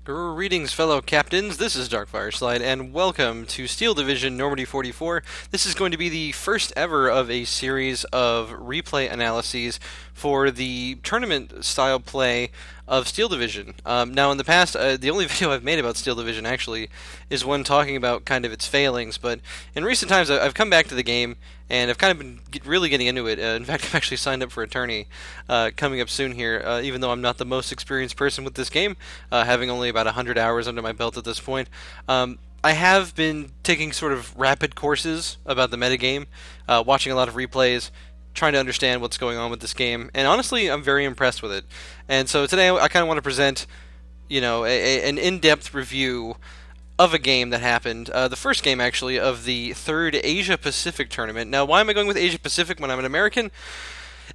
Greetings, fellow captains. This is Darkfireslide, and welcome to Steel Division Normandy 44. This is going to be the first ever of a series of replay analyses for the tournament-style play of Steel Division. Now, in the past, the only video I've made about Steel Division actually is one talking about kind of its failings, but in recent times I've come back to the game and I've kind of been really getting into it. In fact, I've actually signed up for a tourney coming up soon here, even though I'm not the most experienced person with this game, having only about 100 hours under my belt at this point. I have been taking sort of rapid courses about the metagame, watching a lot of replays, trying to understand what's going on with this game, and honestly, I'm very impressed with it. And so today, I kind of want to present, an in-depth review of a game that happened. The first game, actually, of the third Asia Pacific tournament. Now, why am I going with Asia Pacific when I'm an American?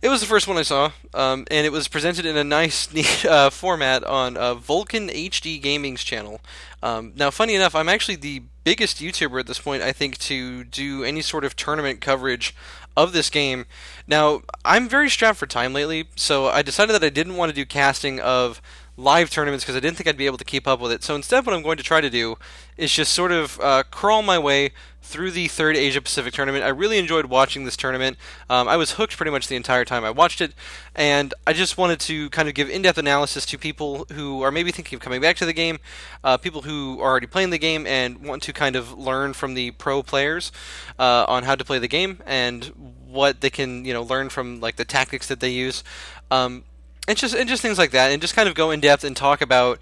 It was the first one I saw, and it was presented in a nice, neat format on Vulcan HD Gaming's channel. Now, funny enough, I'm actually the biggest YouTuber at this point, I think, to do any sort of tournament coverage of this game. Now, I'm very strapped for time lately, so I decided that I didn't want to do casting of live tournaments because I didn't think I'd be able to keep up with it. So instead, what I'm going to try to do is just sort of crawl my way through the third Asia Pacific tournament. I really enjoyed watching this tournament. I was hooked pretty much the entire time I watched it, and I just wanted to kind of give in-depth analysis to people who are maybe thinking of coming back to the game, people who are already playing the game and want to kind of learn from the pro players on how to play the game and what they can learn from like the tactics that they use. And just things like that, and just kind of go in depth and talk about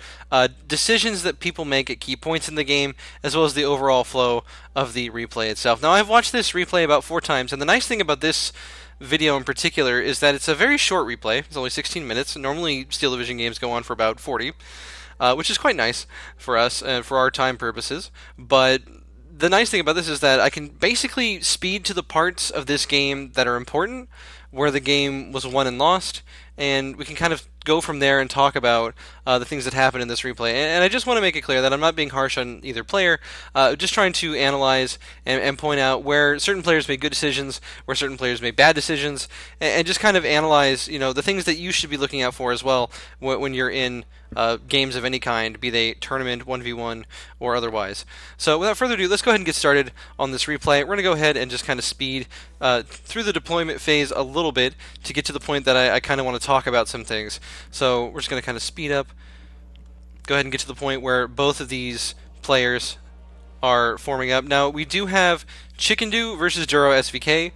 decisions that people make at key points in the game, as well as the overall flow of the replay itself. Now, I've watched this replay about 4 times, and the nice thing about this video in particular is that it's a very short replay. It's only 16 minutes. Normally, Steel Division games go on for about 40, which is quite nice for us and for our time purposes. But the nice thing about this is that I can basically speed to the parts of this game that are important, where the game was won and lost, and we can kind of go from there and talk about the things that happened in this replay. And I just want to make it clear that I'm not being harsh on either player, just trying to analyze and point out where certain players made good decisions, where certain players made bad decisions, and just kind of analyze, the things that you should be looking out for as well when you're in games of any kind, be they tournament, 1v1, or otherwise. So without further ado, let's go ahead and get started on this replay. We're going to go ahead and just kind of speed through the deployment phase a little bit to get to the point that I kind of want to talk about some things. So we're just going to kind of speed up, go ahead and get to the point where both of these players are forming up. Now, we do have Chickendew versus DuroSVK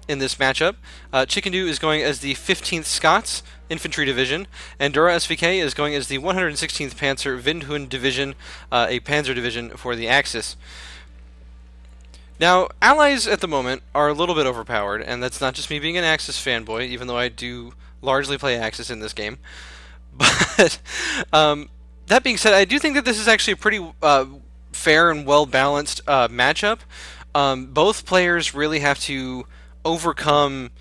in this matchup. Chickendew is going as the 15th Scots Infantry Division, and DuroSVK is going as the 116th Panzer Windhund Division, a Panzer division for the Axis. Now, allies at the moment are a little bit overpowered, and that's not just me being an Axis fanboy, even though I do largely play Axis in this game. But that being said, I do think that this is actually a pretty fair and well-balanced matchup. Both players really have to overcome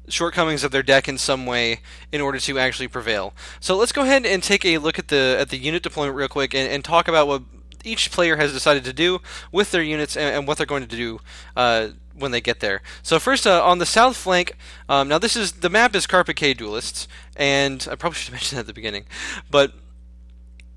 shortcomings of their deck in some way in order to actually prevail. So let's go ahead and take a look at the unit deployment real quick and talk about what each player has decided to do with their units and what they're going to do when they get there. So first, on the south flank, now the map is Carpiquet Duelists, and I probably should have mentioned that at the beginning, but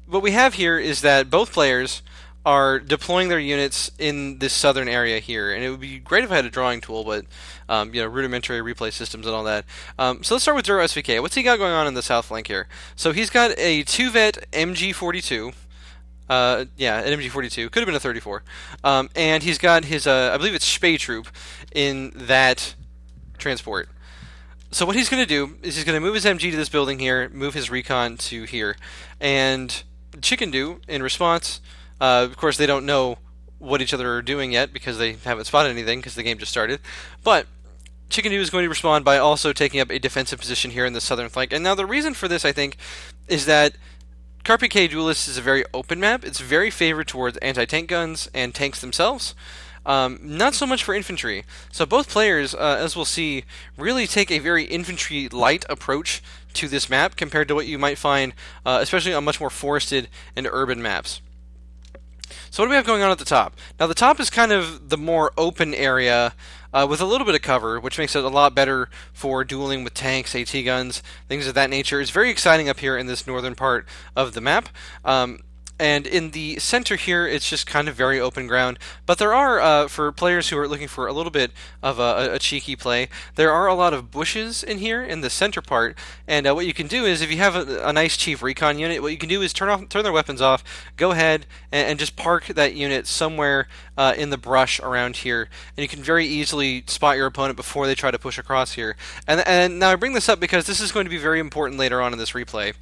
what we have here is that both players are deploying their units in this southern area here, and it would be great if I had a drawing tool, but rudimentary replay systems and all that. So let's start with DuroSVK. What's he got going on in the south flank here? So he's got a 2-vet MG42. An MG42. Could have been a 34. And he's got his, I believe it's Spey Troop in that transport. So what he's going to do is he's going to move his MG to this building here, move his recon to here. And Chickendew, in response, of course they don't know what each other are doing yet because they haven't spotted anything because the game just started. But Chickendew is going to respond by also taking up a defensive position here in the southern flank. And now the reason for this, I think, is that Carpiquet Duelists is a very open map. It's very favored towards anti-tank guns and tanks themselves. Not so much for infantry. So both players, as we'll see, really take a very infantry-light approach to this map compared to what you might find, especially on much more forested and urban maps. So what do we have going on at the top? Now the top is kind of the more open area with a little bit of cover, which makes it a lot better for dueling with tanks, AT guns, things of that nature. It's very exciting up here in this northern part of the map. And in the center here, it's just kind of very open ground. But there are, for players who are looking for a little bit of a cheeky play, there are a lot of bushes in here in the center part. And what you can do is, if you have a nice chief recon unit, what you can do is turn their weapons off, go ahead and just park that unit somewhere in the brush around here, and you can very easily spot your opponent before they try to push across here. And now I bring this up because this is going to be very important later on in this replay.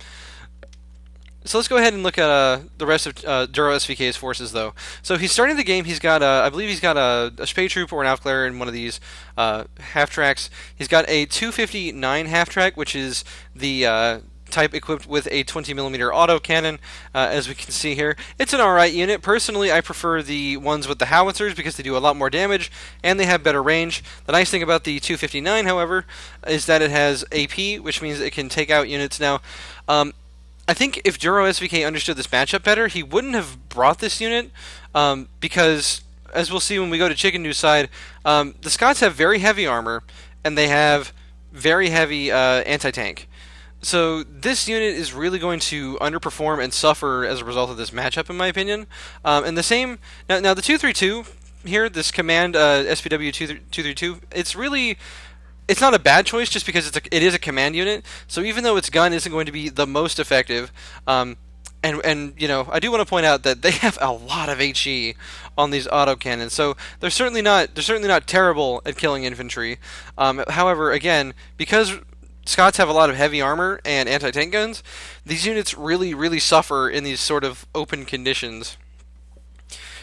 So let's go ahead and look at the rest of DuroSVK's forces, though. So he's starting the game. He's got, I believe he's got a Spade Troop or an Aufklärer in one of these half-tracks. He's got a 259 half-track, which is the type equipped with a 20mm auto cannon, as we can see here. It's an alright unit. Personally, I prefer the ones with the howitzers because they do a lot more damage and they have better range. The nice thing about the 259, however, is that it has AP, which means it can take out units. Now, I think if DuroSVK understood this matchup better, he wouldn't have brought this unit, because, as we'll see when we go to Chickendew's side, the Scots have very heavy armor, and they have very heavy anti-tank. So this unit is really going to underperform and suffer as a result of this matchup, in my opinion. And the same... Now the 232 here, this command SPW 232, it's not a bad choice just because it is a command unit. So even though its gun isn't going to be the most effective, and you know, I do want to point out that they have a lot of HE on these autocannons. So they're certainly not terrible at killing infantry. However, again, because Scots have a lot of heavy armor and anti-tank guns, these units really suffer in these sort of open conditions.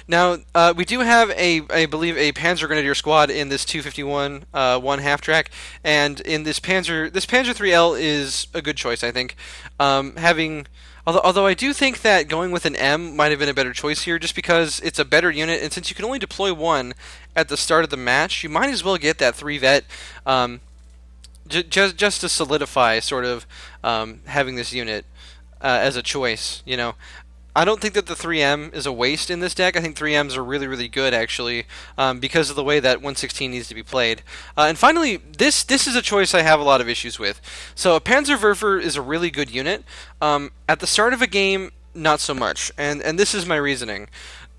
Now, we do have I believe, a Panzer Grenadier squad in this 251 one half track, and in this Panzer 3L is a good choice, I think. Although I do think that going with an M might have been a better choice here, just because it's a better unit, and since you can only deploy one at the start of the match, you might as well get that 3 vet, just to solidify sort of having this unit as a choice, you know. I don't think that the 3M is a waste in this deck. I think 3Ms are really good, actually, because of the way that 116 needs to be played. And finally, this is a choice I have a lot of issues with. So a Panzerwerfer is a really good unit. At the start of a game, not so much, and this is my reasoning.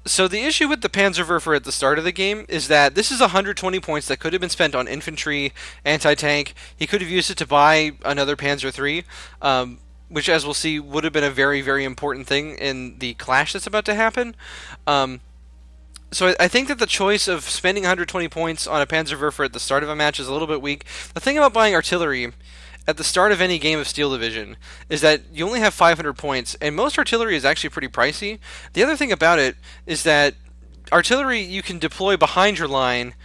So the issue with the Panzerwerfer at the start of the game is that this is 120 points that could have been spent on infantry, anti-tank. He could have used it to buy another Panzer III, which, as we'll see, would have been a very important thing in the clash that's about to happen. So I think that the choice of spending 120 points on a Panzerwerfer at the start of a match is a little bit weak. The thing about buying artillery at the start of any game of Steel Division is that you only have 500 points, and most artillery is actually pretty pricey. The other thing about it is that artillery you can deploy behind your line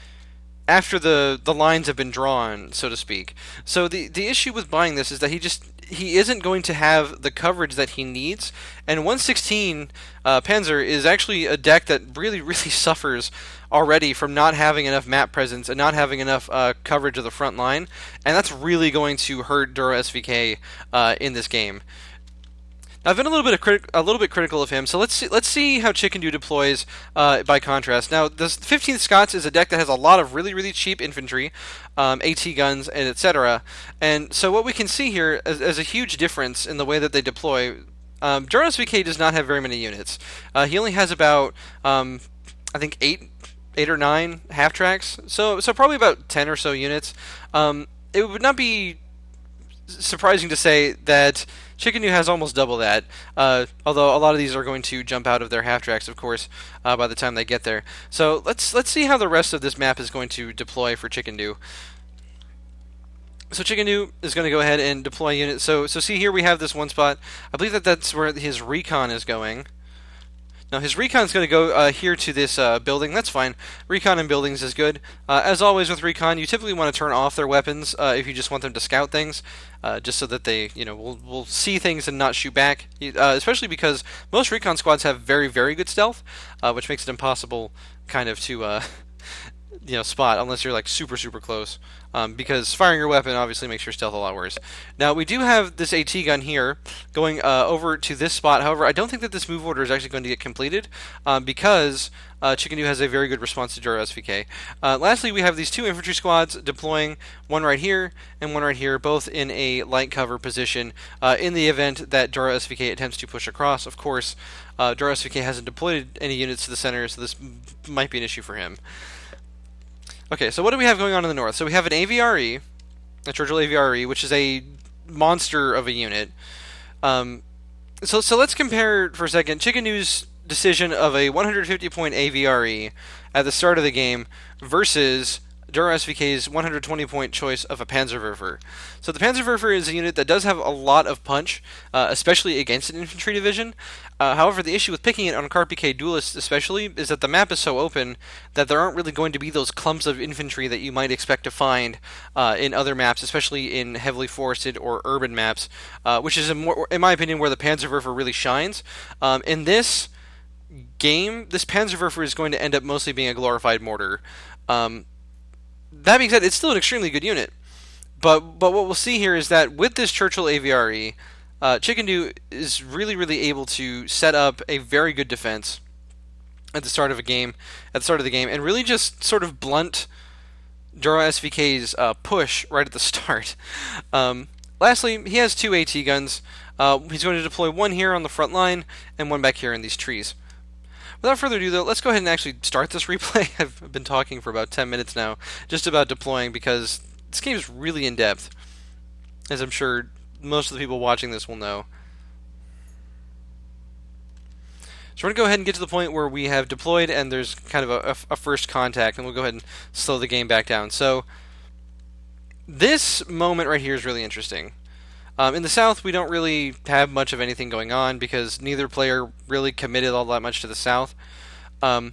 after the lines have been drawn, so to speak. So the issue with buying this is that he isn't going to have the coverage that he needs, and 116 Panzer is actually a deck that really suffers already from not having enough map presence and not having enough coverage of the front line, and that's really going to hurt DuroSVK in this game. Now, I've been a little bit critical of him, so let's see how Chickendew deploys by contrast. Now, the 15th Scots is a deck that has a lot of really cheap infantry, AT guns, and etc. And so what we can see here is a huge difference in the way that they deploy. DuroSVK does not have very many units. He only has about, I think, 8 or 9 half tracks, so probably about 10 or so units. It would not be surprising to say that Chickendew has almost double that, although a lot of these are going to jump out of their half tracks, of course, by the time they get there. So let's see how the rest of this map is going to deploy for Chickendew. So Chickendew is going to go ahead and deploy units. So see here we have this one spot. I believe that's where his recon is going. Now his recon is going to go here to this building. That's fine. Recon in buildings is good. As always with recon, you typically want to turn off their weapons if you just want them to scout things, just so that they, will see things and not shoot back. Especially because most recon squads have very good stealth, which makes it impossible, kind of, to spot unless you're like super super close, because firing your weapon obviously makes your stealth a lot worse. Now we do have this AT gun here going over to this spot. However, I don't think that this move order is actually going to get completed, because Chickendew has a very good response to DuroSVK. Lastly, we have these two infantry squads deploying, one right here and one right here, both in a light cover position in the event that DuroSVK attempts to push across. Of course, DuroSVK hasn't deployed any units to the center, so this might be an issue for him. Okay, so what do we have going on in the north? So we have an AVRE, a Churchill AVRE, which is a monster of a unit. So let's compare for a second Chickendew's decision of a 150-point AVRE at the start of the game versus DuroSVK's 120-point choice of a Panzerwerfer. So the Panzerwerfer is a unit that does have a lot of punch, especially against an infantry division. However, the issue with picking it on Carpiquet Duelists especially is that the map is so open that there aren't really going to be those clumps of infantry that you might expect to find in other maps, especially in heavily forested or urban maps, which is, in my opinion, where the Panzerwerfer really shines. In this game, this Panzerwerfer is going to end up mostly being a glorified mortar. That being said, it's still an extremely good unit. But what we'll see here is that with this Churchill AVRE, Chickendew is really able to set up a very good defense at the start of the game, and really just sort of blunt DuroSVK's push right at the start. Lastly, he has two AT guns. He's going to deploy one here on the front line and one back here in these trees. Without further ado, though, let's go ahead and actually start this replay. I've been talking for about 10 minutes now, just about deploying, because this game is really in-depth, as I'm sure most of the people watching this will know. So we're going to go ahead and get to the point where we have deployed and there's kind of a first contact, and we'll go ahead and slow the game back down. So this moment right here is really interesting. In the south, we don't really have much of anything going on because neither player really committed all that much to the south. But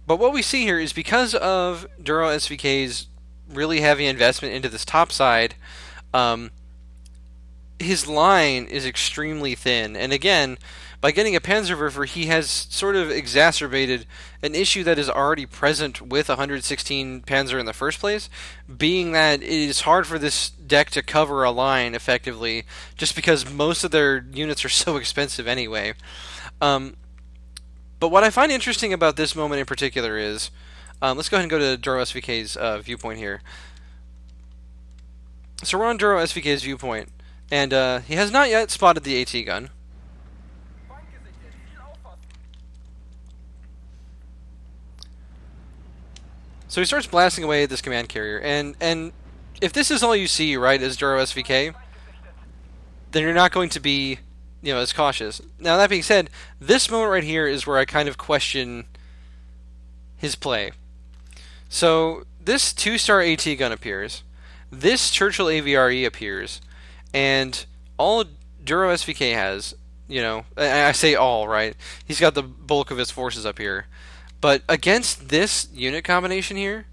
what we see here is because of DuroSVK's really heavy investment into this top side, his line is extremely thin. And again, by getting a Panzerwerfer, he has sort of exacerbated an issue that is already present with 116 Panzer in the first place, being that it is hard for this deck to cover a line effectively, just because most of their units are so expensive anyway. But what I find interesting about this moment in particular is, let's go ahead and go to DuroSVK's viewpoint here. So we're on DuroSVK's viewpoint, and he has not yet spotted the AT gun. So he starts blasting away at this command carrier, and if this is all you see, right, as DuroSVK, then you're not going to be, as cautious. Now, that being said, this moment right here is where I kind of question his play. So this 2-star AT gun appears, this Churchill AVRE appears, and all DuroSVK has, I say all, right? He's got the bulk of his forces up here. But against this unit combination here,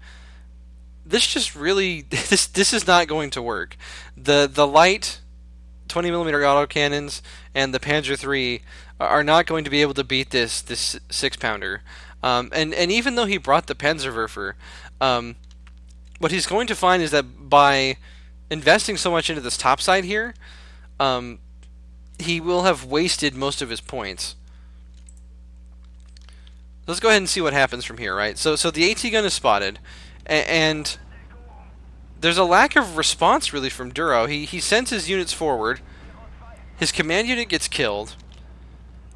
this just really this is not going to work. The light 20mm autocannons and the Panzer III are not going to be able to beat this 6-pounder. And even though he brought the Panzerwerfer, what he's going to find is that by investing so much into this top side here, he will have wasted most of his points. Let's go ahead and see what happens from here, right? So the AT gun is spotted, and there's a lack of response really from Duro. He sends his units forward, his command unit gets killed,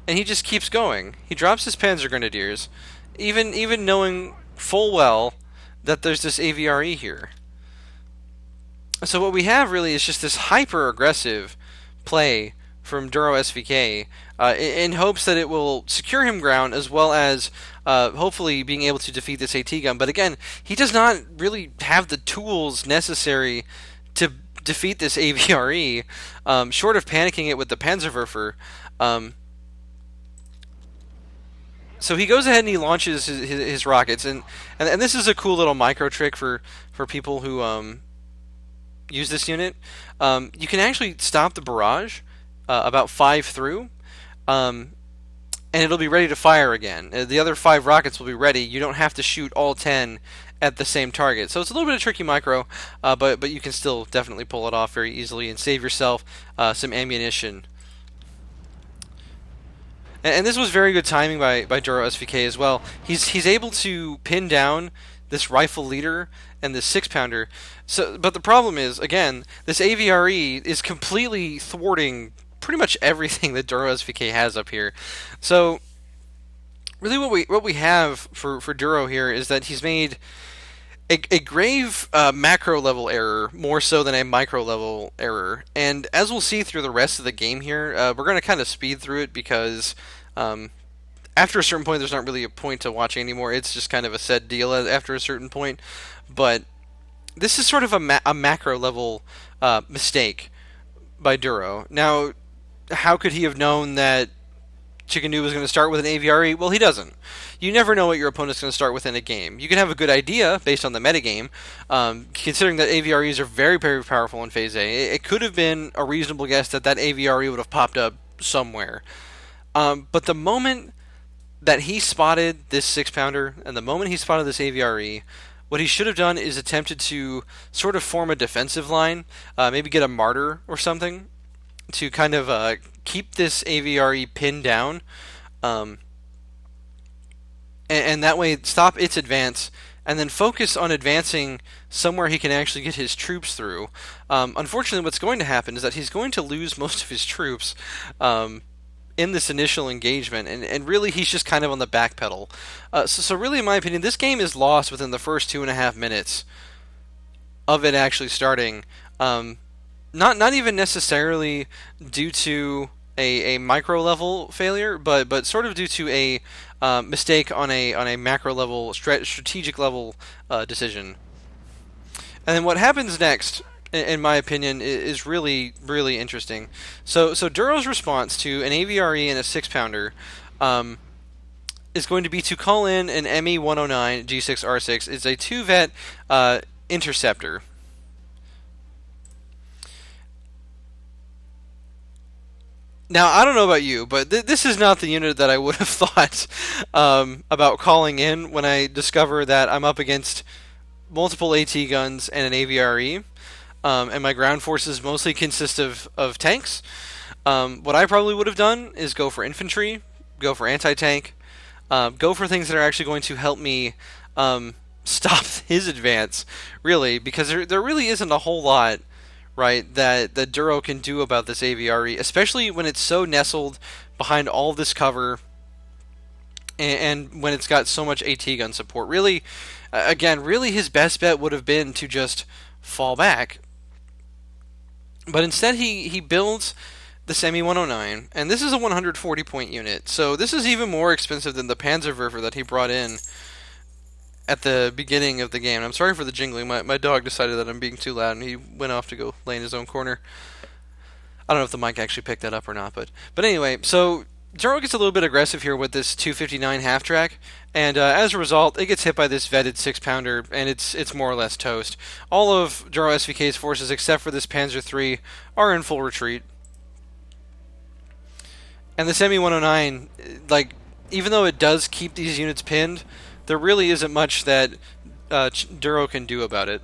and he just keeps going. He drops his Panzer Grenadiers, even knowing full well that there's this AVRE here. So what we have really is just this hyper-aggressive play from DuroSVK in hopes that it will secure him ground, as well as hopefully being able to defeat this AT gun. But again, he does not really have the tools necessary to defeat this AVRE, short of panicking it with the Panzerwerfer. So he goes ahead and he launches his rockets, and this is a cool little micro trick for people who use this unit. You can actually stop the barrage about 5 through, and and it'll be ready to fire again. The other 5 rockets will be ready. You don't have to shoot all 10 at the same target. So it's a little bit of tricky micro, but you can still definitely pull it off very easily and save yourself some ammunition. And this was very good timing by DuroSVK as well. He's able to pin down this rifle leader and this 6-pounder. So, but the problem is, again, this AVRE is completely thwarting pretty much everything that DuroSVK has up here. So really what we have for Duro here is that he's made a grave macro level error more so than a micro level error. And as we'll see through the rest of the game here, we're going to kind of speed through it because after a certain point there's not really a point to watching anymore. It's just kind of a set deal after a certain point. But this is sort of a macro level mistake by Duro. Now, how could he have known that Chickendew was going to start with an AVRE? Well, he doesn't. You never know what your opponent's going to start with in a game. You can have a good idea based on the metagame, considering that AVREs are very, very powerful in Phase A. It could have been a reasonable guess that that AVRE would have popped up somewhere. But the moment that he spotted this 6-pounder, and the moment he spotted this AVRE, what he should have done is attempted to sort of form a defensive line, maybe get a martyr or something, to kind of keep this AVRE pinned down, and that way stop its advance, and then focus on advancing somewhere he can actually get his troops through. Unfortunately, what's going to happen is that he's going to lose most of his troops in this initial engagement, and really he's just kind of on the back pedal. So really, in my opinion, this game is lost within the first 2.5 minutes of it actually starting. Not even necessarily due to a micro level failure, but sort of due to a mistake on a macro level, strategic level decision. And then what happens next, in my opinion, is really, really interesting. So Duro's response to an AVRE and a 6-pounder is going to be to call in an ME-109 G6R6. It's a 2-vet interceptor. Now, I don't know about you, but this is not the unit that I would have thought about calling in when I discover that I'm up against multiple AT guns and an AVRE, and my ground forces mostly consist of tanks. What I probably would have done is go for infantry, go for anti-tank, go for things that are actually going to help me stop his advance, really, because there really isn't a whole lot, right, that Duro can do about this AVRE, especially when it's so nestled behind all this cover, and when it's got so much AT gun support. Really, again, really his best bet would have been to just fall back. But instead he builds the ME-109, and this is a 140-point unit, so this is even more expensive than the Panzer that he brought in at the beginning of the game. I'm sorry for the jingling. My dog decided that I'm being too loud, and he went off to go lay in his own corner. I don't know if the mic actually picked that up or not, but anyway, so Duro gets a little bit aggressive here with this 259 half-track, and as a result, it gets hit by this vetted 6-pounder, and it's more or less toast. All of DuroSVK's forces, except for this Panzer III, are in full retreat. And this ME-109, like, even though it does keep these units pinned, there really isn't much that Duro can do about it.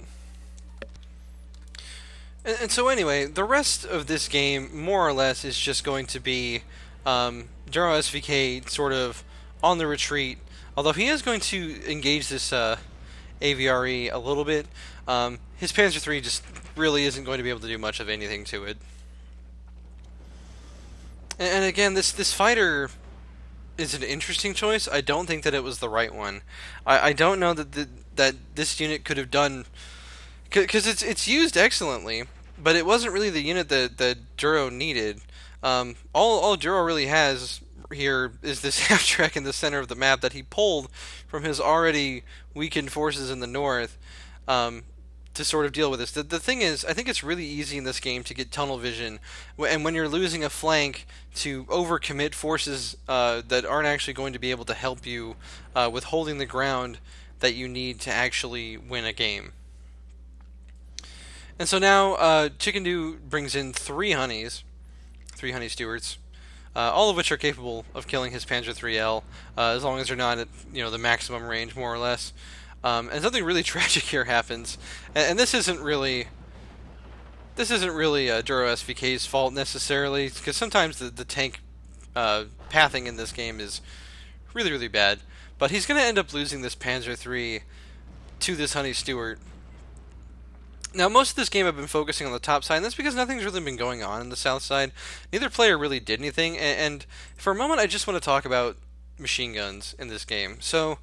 And so anyway, the rest of this game, more or less, is just going to be DuroSVK sort of on the retreat. Although he is going to engage this AVRE a little bit, his Panzer III just really isn't going to be able to do much of anything to it. And again, this fighter is an interesting choice. I don't think that it was the right one. I don't know that this unit could have done, because it's used excellently, but it wasn't really the unit that Duro needed. All Duro really has here is this half-track in the center of the map that he pulled from his already weakened forces in the north to sort of deal with this. The thing is, I think it's really easy in this game to get tunnel vision, and when you're losing a flank, to overcommit forces that aren't actually going to be able to help you with holding the ground that you need to actually win a game. And so now Chickendew brings in three honey stewards. all of which are capable of killing his Panzer III-L, as long as they're not at the maximum range, more or less. And something really tragic here happens, and this isn't really DuroSVK's fault necessarily, because sometimes the tank pathing in this game is really, really bad. But he's going to end up losing this Panzer III to this Honey Stewart. Now, most of this game I've been focusing on the top side, and that's because nothing's really been going on the south side. Neither player really did anything, and for a moment I just want to talk about machine guns in this game. So,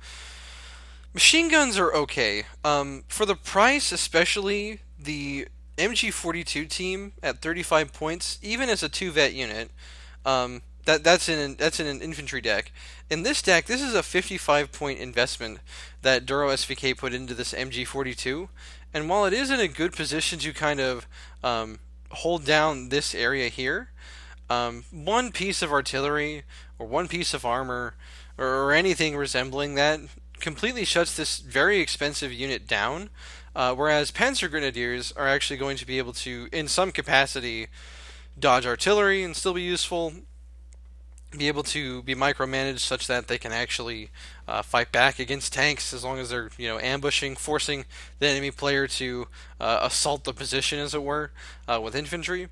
machine guns are okay. For the price, especially the MG42 team at 35 points, even as a 2-vet unit, that's in an infantry deck. In this deck, this is a 55-point investment that DuroSVK put into this MG42, and while it is in a good position to kind of hold down this area here, one piece of artillery or one piece of armor or anything resembling that completely shuts this very expensive unit down, whereas Panzer Grenadiers are actually going to be able to, in some capacity, dodge artillery and still be useful, be able to be micromanaged such that they can actually fight back against tanks as long as they're ambushing, forcing the enemy player to assault the position, as it were, with infantry,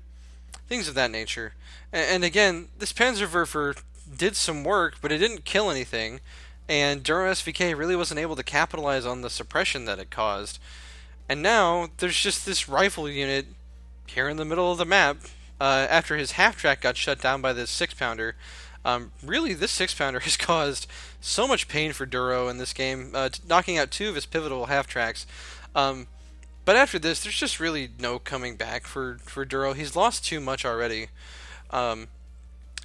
things of that nature. And again, this Panzerwerfer did some work, but it didn't kill anything, and DuroSVK really wasn't able to capitalize on the suppression that it caused. And now there's just this rifle unit here in the middle of the map. After his half-track got shut down by this 6-pounder, really, this 6-pounder has caused so much pain for Duro in this game, knocking out 2 of his pivotal half-tracks. But after this, there's just really no coming back for Duro. He's lost too much already. And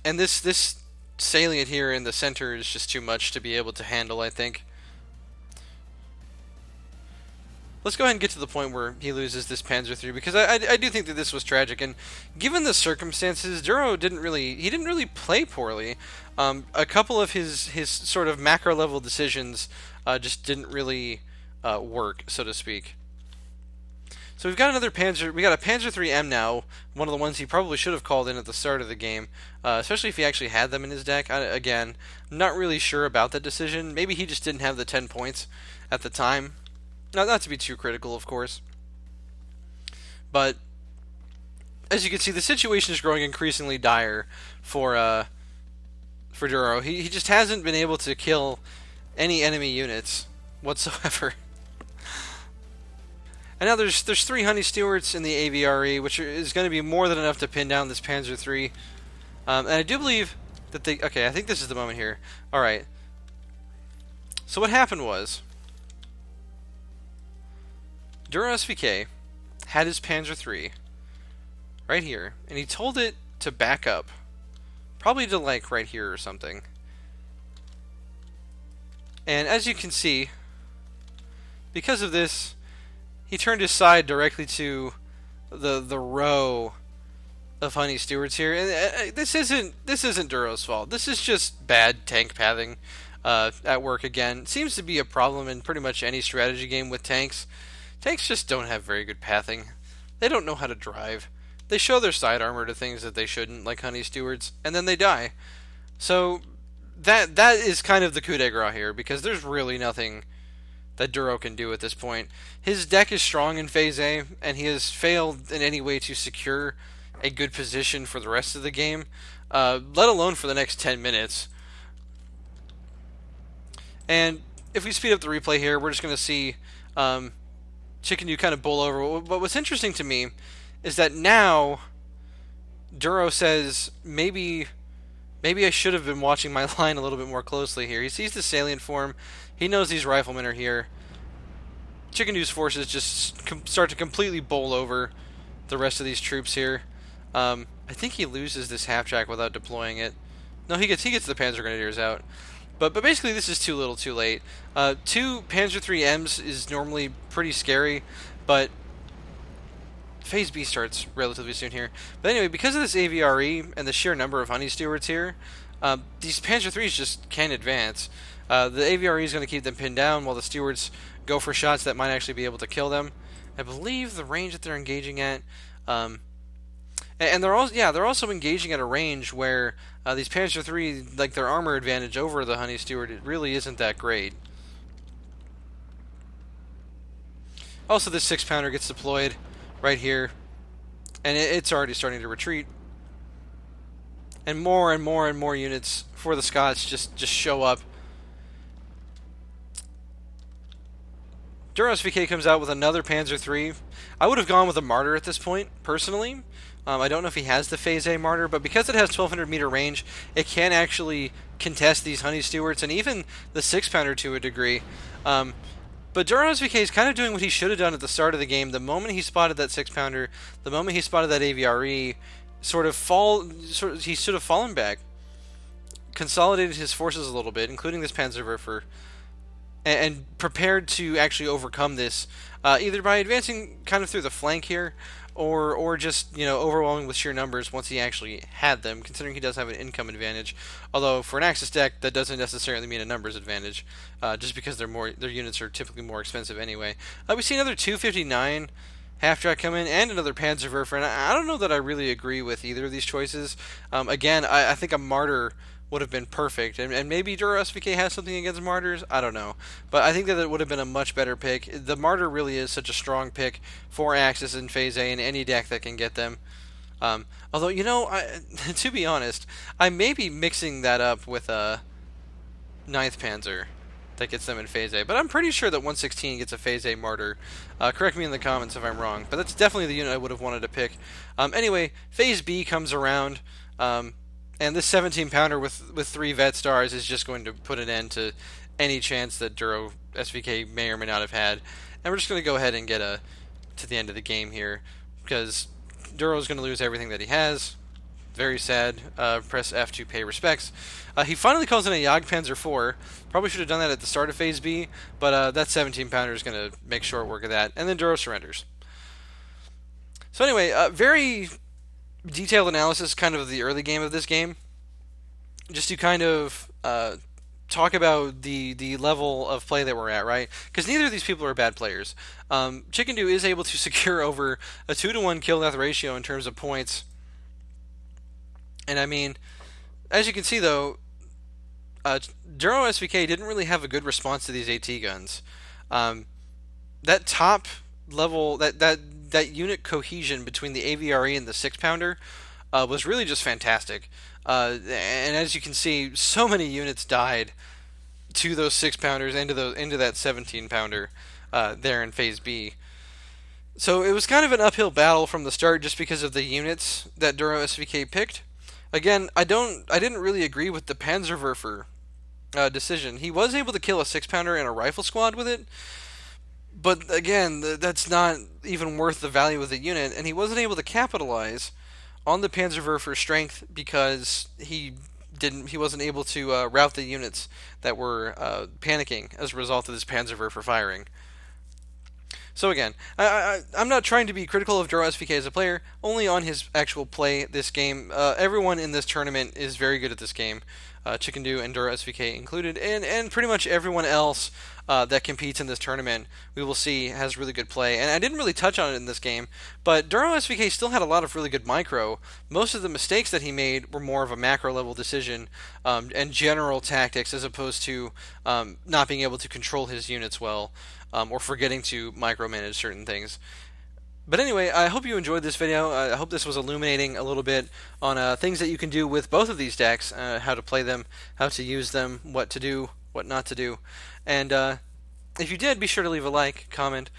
this salient here in the center is just too much to be able to handle, I think. Let's go ahead and get to the point where he loses this Panzer III, because I do think that this was tragic, and given the circumstances, Duro didn't really play poorly. A couple of his sort of macro level decisions just didn't really work, so to speak. So we've got another Panzer. We got a Panzer III-M now, one of the ones he probably should have called in at the start of the game, especially if he actually had them in his deck. Again, I'm not really sure about that decision. Maybe he just didn't have the 10 points at the time. Not to be too critical, of course. But as you can see, the situation is growing increasingly dire for Duro. He just hasn't been able to kill any enemy units whatsoever. And now there's 3 Honey Stewarts in the AVRE, which is going to be more than enough to pin down this Panzer III. And I do believe that they... Okay, I think this is the moment here. Alright. So what happened was, DuroSVK had his Panzer III right here, and he told it to back up. Probably to, like, right here or something. And as you can see, because of this, he turned his side directly to the row of Honey Stewarts here. And this isn't Duro's fault. This is just bad tank pathing at work again. It seems to be a problem in pretty much any strategy game with tanks. Tanks just don't have very good pathing. They don't know how to drive. They show their side armor to things that they shouldn't, like Honey Stewarts, and then they die. So that is kind of the coup de grace here, because there's really nothing that Duro can do at this point. His deck is strong in Phase A, and he has failed in any way to secure a good position for the rest of the game, let alone for the next 10 minutes. And if we speed up the replay here, we're just going to see Chickendew kind of bowl over. But what's interesting to me is that now Duro says, maybe I should have been watching my line a little bit more closely here. He sees the salient form. He knows these riflemen are here. Chickendew's forces just start to completely bowl over the rest of these troops here. I think he loses this half-track without deploying it. No, he gets the Panzer Grenadiers out. But basically, this is too little, too late. 2 Panzer III-Ms is normally pretty scary, but Phase B starts relatively soon here. But anyway, because of this AVRE and the sheer number of Honey Stewarts here, these Panzer IIIs just can't advance. The AVRE is going to keep them pinned down while the Stewarts go for shots that might actually be able to kill them. I believe the range that they're engaging at And they're also engaging at a range where these Panzer III, like their armor advantage over the Honey Stewart, it really isn't that great. Also, this 6-pounder gets deployed right here, and it's already starting to retreat. And more and more and more units for the Scots just show up. DuroSVK comes out with another Panzer III. I would have gone with a Martyr at this point, personally. I don't know if he has the Phase A Martyr, but because it has 1,200 meter range, it can actually contest these Honey Stewarts and even the 6-pounder to a degree. But DuroSVK is kind of doing what he should have done at the start of the game. The moment he spotted that 6-pounder, the moment he spotted that AVRE, he should have fallen back, consolidated his forces a little bit, including this Panzerwerfer, and prepared to actually overcome this, either by advancing kind of through the flank here, or just, overwhelming with sheer numbers once he actually had them, considering he does have an income advantage. Although for an Axis deck, that doesn't necessarily mean a numbers advantage, just because their units are typically more expensive anyway. We see another 259 half-track come in, and another Panzerwerfer, and I don't know that I really agree with either of these choices. Again, I think a Martyr would have been perfect, and maybe DuroSVK has something against Martyrs, I don't know. But I think that it would have been a much better pick. The Martyr really is such a strong pick for Axis in Phase A in any deck that can get them. Although, to be honest, I may be mixing that up with a 9th Panzer that gets them in Phase A, but I'm pretty sure that 116 gets a Phase A Martyr. Correct me in the comments if I'm wrong, but that's definitely the unit I would have wanted to pick. Anyway, Phase B comes around, and this 17-pounder with 3 Vet Stars is just going to put an end to any chance that DuroSVK may or may not have had. And we're just going to go ahead and get to the end of the game here, because Duro's going to lose everything that he has. Very sad. Press F to pay respects. He finally calls in a Jagdpanzer IV. Probably should have done that at the start of Phase B, but that 17-pounder is going to make short work of that. And then Duro surrenders. So anyway, very detailed analysis kind of the early game of this game, just to kind of talk about the level of play that we're at, right? Because neither of these people are bad players. Chickendew is able to secure over a 2-to-1 kill-death ratio in terms of points. And I mean, as you can see though, DuroSVK didn't really have a good response to these AT guns. That top level, that unit cohesion between the AVRE and the 6-pounder was really just fantastic. And as you can see, so many units died to those 6-pounders into that 17-pounder there in Phase B. So it was kind of an uphill battle from the start just because of the units that DuroSVK picked. Again, I didn't really agree with the Panzerwerfer decision. He was able to kill a 6-pounder and a rifle squad with it, but again, that's not even worth the value of the unit, and he wasn't able to capitalize on the Panzerwerfer strength because he wasn't able to rout the units that were panicking as a result of this Panzerwerfer firing. So again, I'm not trying to be critical of DuroSVK as a player, only on his actual play this game. Everyone in this tournament is very good at this game, Chickendew and DuroSVK included, and pretty much everyone else that competes in this tournament, we will see, has really good play. And I didn't really touch on it in this game, but DuroSVK still had a lot of really good micro. Most of the mistakes that he made were more of a macro-level decision and general tactics, as opposed to not being able to control his units well, or forgetting to micromanage certain things. But anyway, I hope you enjoyed this video. I hope this was illuminating a little bit on things that you can do with both of these decks, how to play them, how to use them, what to do, what not to do. And if you did, be sure to leave a like, comment,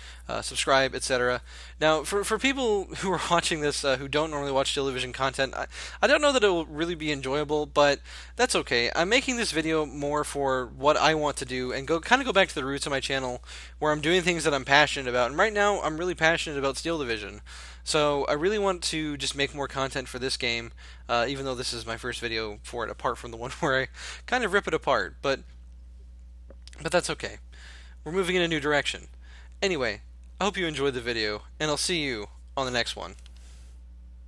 subscribe, etc. Now, for people who are watching this who don't normally watch Steel Division content, I don't know that it will really be enjoyable, but that's okay. I'm making this video more for what I want to do and go back to the roots of my channel, where I'm doing things that I'm passionate about. And right now, I'm really passionate about Steel Division. So I really want to just make more content for this game, even though this is my first video for it, apart from the one where I kind of rip it apart. But that's okay. We're moving in a new direction. Anyway, I hope you enjoyed the video, and I'll see you on the next one.